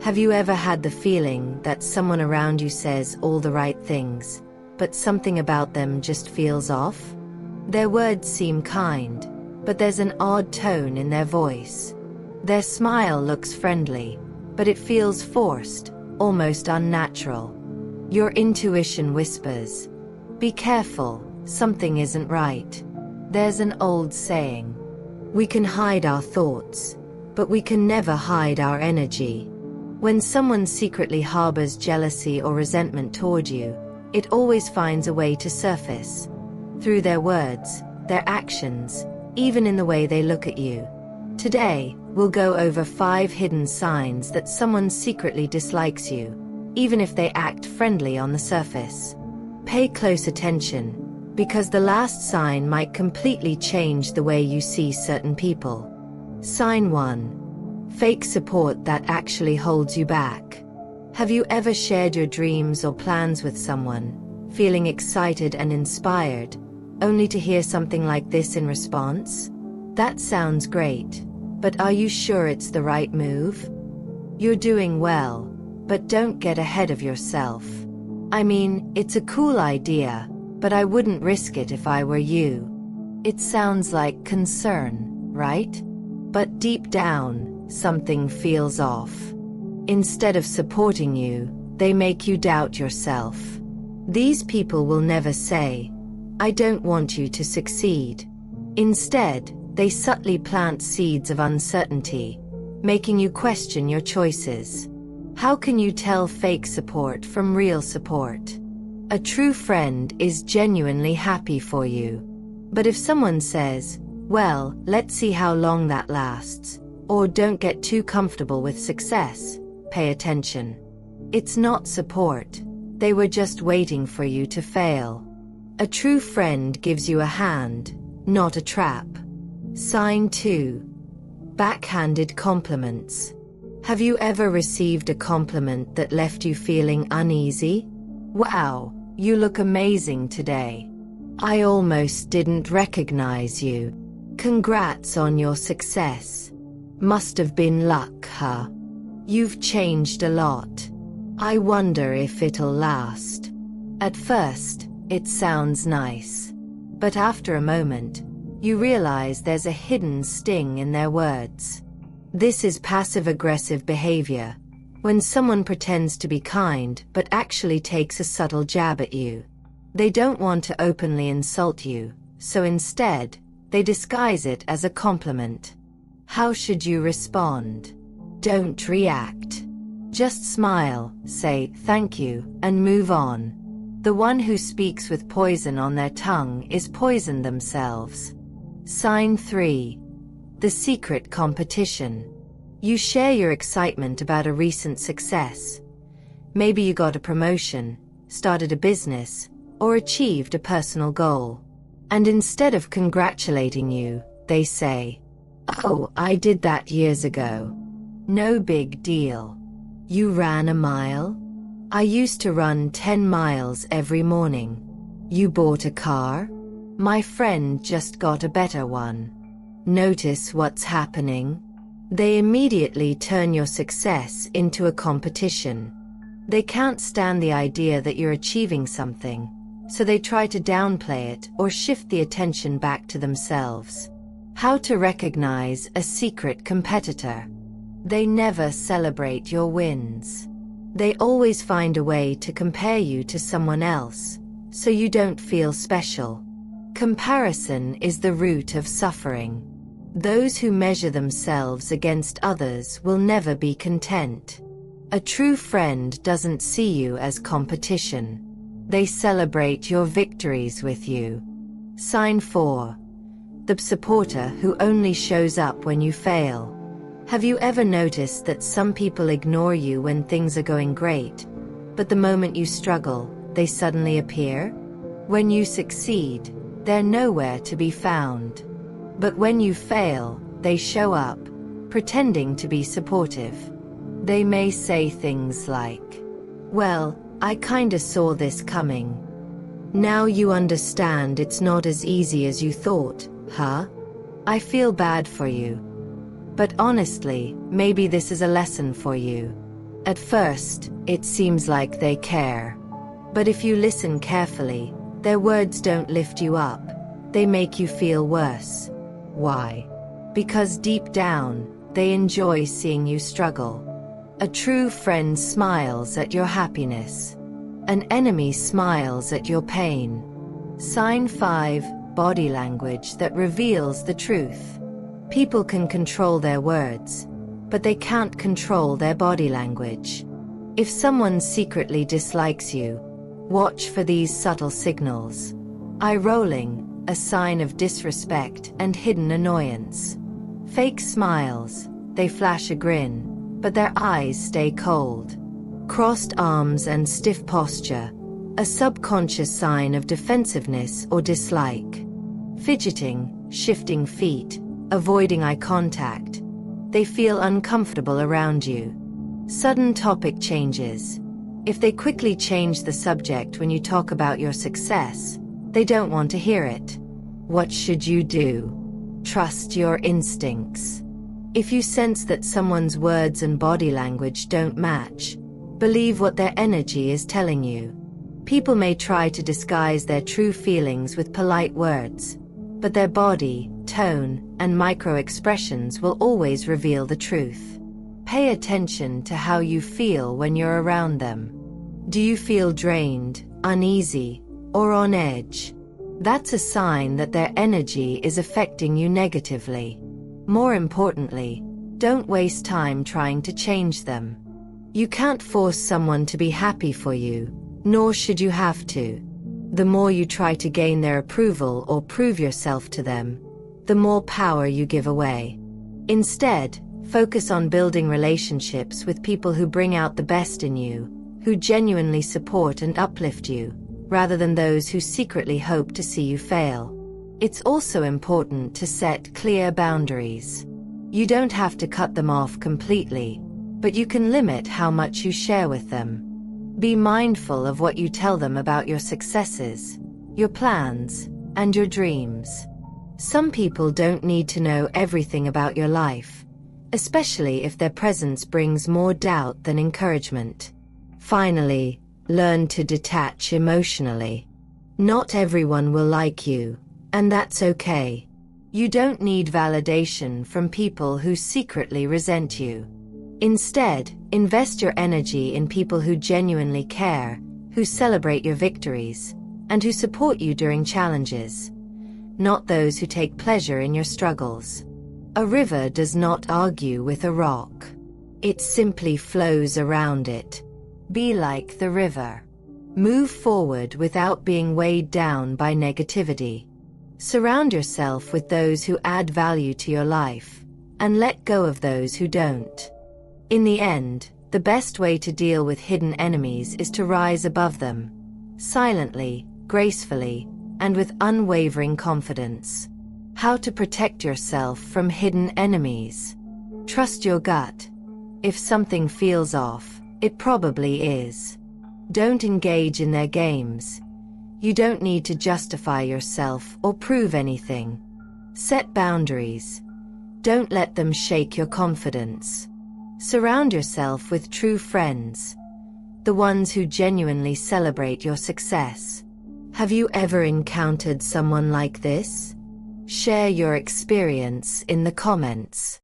Have you ever had the feeling that someone around you says all the right things, but something about them just feels off? Their words seem kind, but there's an odd tone in their voice. Their smile looks friendly, but it feels forced, almost unnatural. Your intuition whispers, "Be careful, something isn't right." There's an old saying, "We can hide our thoughts, but we can never hide our energy." When someone secretly harbors jealousy or resentment toward you, it always finds a way to surface. Through their words, their actions, even in the way they look at you. Today, we'll go over 5 hidden signs that someone secretly dislikes you, even if they act friendly on the surface. Pay close attention, because the last sign might completely change the way you see certain people. Sign 1. Fake support that actually holds you back. Have you ever shared your dreams or plans with someone, feeling excited and inspired, only to hear something like this in response? That sounds great, but are you sure it's the right move? You're doing well, but don't get ahead of yourself. I mean, it's a cool idea, but I wouldn't risk it if I were you. It sounds like concern, right? But deep down, something feels off. Instead of supporting you, they make you doubt yourself. These people will never say, "I don't want you to succeed." Instead, they subtly plant seeds of uncertainty, making you question your choices. How can you tell fake support from real support? A true friend is genuinely happy for you. But if someone says, "Well, let's see how long that lasts," or "Don't get too comfortable with success," pay attention. It's not support. They were just waiting for you to fail. A true friend gives you a hand, not a trap. Sign 2. Backhanded compliments. Have you ever received a compliment that left you feeling uneasy? "Wow, you look amazing today. I almost didn't recognize you. Congrats on your success. Must have been luck, huh? You've changed a lot. I wonder if it'll last." At first, it sounds nice. But after a moment, you realize there's a hidden sting in their words. This is passive-aggressive behavior, when someone pretends to be kind but actually takes a subtle jab at you. They don't want to openly insult you, so instead, they disguise it as a compliment. How should you respond? Don't react. Just smile, say "thank you," and move on. The one who speaks with poison on their tongue is poisoned themselves. Sign 3. The secret competition. You share your excitement about a recent success. Maybe you got a promotion, started a business, or achieved a personal goal. And instead of congratulating you, they say, "Oh, I did that years ago. No big deal. You ran a mile? I used to run 10 miles every morning. You bought a car? My friend just got a better one." Notice what's happening? They immediately turn your success into a competition. They can't stand the idea that you're achieving something, so they try to downplay it or shift the attention back to themselves. How to recognize a secret competitor. They never celebrate your wins. They always find a way to compare you to someone else, so you don't feel special. Comparison is the root of suffering. Those who measure themselves against others will never be content. A true friend doesn't see you as competition. They celebrate your victories with you. Sign 4. The supporter who only shows up when you fail. Have you ever noticed that some people ignore you when things are going great, but the moment you struggle, they suddenly appear? When you succeed, they're nowhere to be found. But when you fail, they show up, pretending to be supportive. They may say things like, "Well, I kinda saw this coming. Now you understand it's not as easy as you thought, huh? I feel bad for you. But honestly, maybe this is a lesson for you." At first, it seems like they care. But if you listen carefully, their words don't lift you up. They make you feel worse. Why? Because deep down, they enjoy seeing you struggle. A true friend smiles at your happiness. An enemy smiles at your pain. Sign 5, body language that reveals the truth. People can control their words, but they can't control their body language. If someone secretly dislikes you, watch for these subtle signals. Eye rolling, a sign of disrespect and hidden annoyance. Fake smiles, they flash a grin, but their eyes stay cold. Crossed arms and stiff posture, a subconscious sign of defensiveness or dislike. Fidgeting, shifting feet, avoiding eye contact. They feel uncomfortable around you. Sudden topic changes. If they quickly change the subject when you talk about your success, they don't want to hear it. What should you do? Trust your instincts. If you sense that someone's words and body language don't match, believe what their energy is telling you. People may try to disguise their true feelings with polite words, but their body, tone, and micro-expressions will always reveal the truth. Pay attention to how you feel when you're around them. Do you feel drained, uneasy, or on edge? That's a sign that their energy is affecting you negatively. More importantly, don't waste time trying to change them. You can't force someone to be happy for you, nor should you have to. The more you try to gain their approval or prove yourself to them, the more power you give away. Instead, focus on building relationships with people who bring out the best in you, who genuinely support and uplift you, rather than those who secretly hope to see you fail. It's also important to set clear boundaries. You don't have to cut them off completely, but you can limit how much you share with them. Be mindful of what you tell them about your successes, your plans, and your dreams. Some people don't need to know everything about your life, especially if their presence brings more doubt than encouragement. Finally, learn to detach emotionally. Not everyone will like you, and that's okay. You don't need validation from people who secretly resent you. Instead, invest your energy in people who genuinely care, who celebrate your victories, and who support you during challenges. Not those who take pleasure in your struggles. A river does not argue with a rock. It simply flows around it. Be like the river. Move forward without being weighed down by negativity. Surround yourself with those who add value to your life, and let go of those who don't. In the end, the best way to deal with hidden enemies is to rise above them, silently, gracefully, and with unwavering confidence. How to protect yourself from hidden enemies? Trust your gut. If something feels off, it probably is. Don't engage in their games. You don't need to justify yourself or prove anything. Set boundaries. Don't let them shake your confidence. Surround yourself with true friends, the ones who genuinely celebrate your success. Have you ever encountered someone like this? Share your experience in the comments.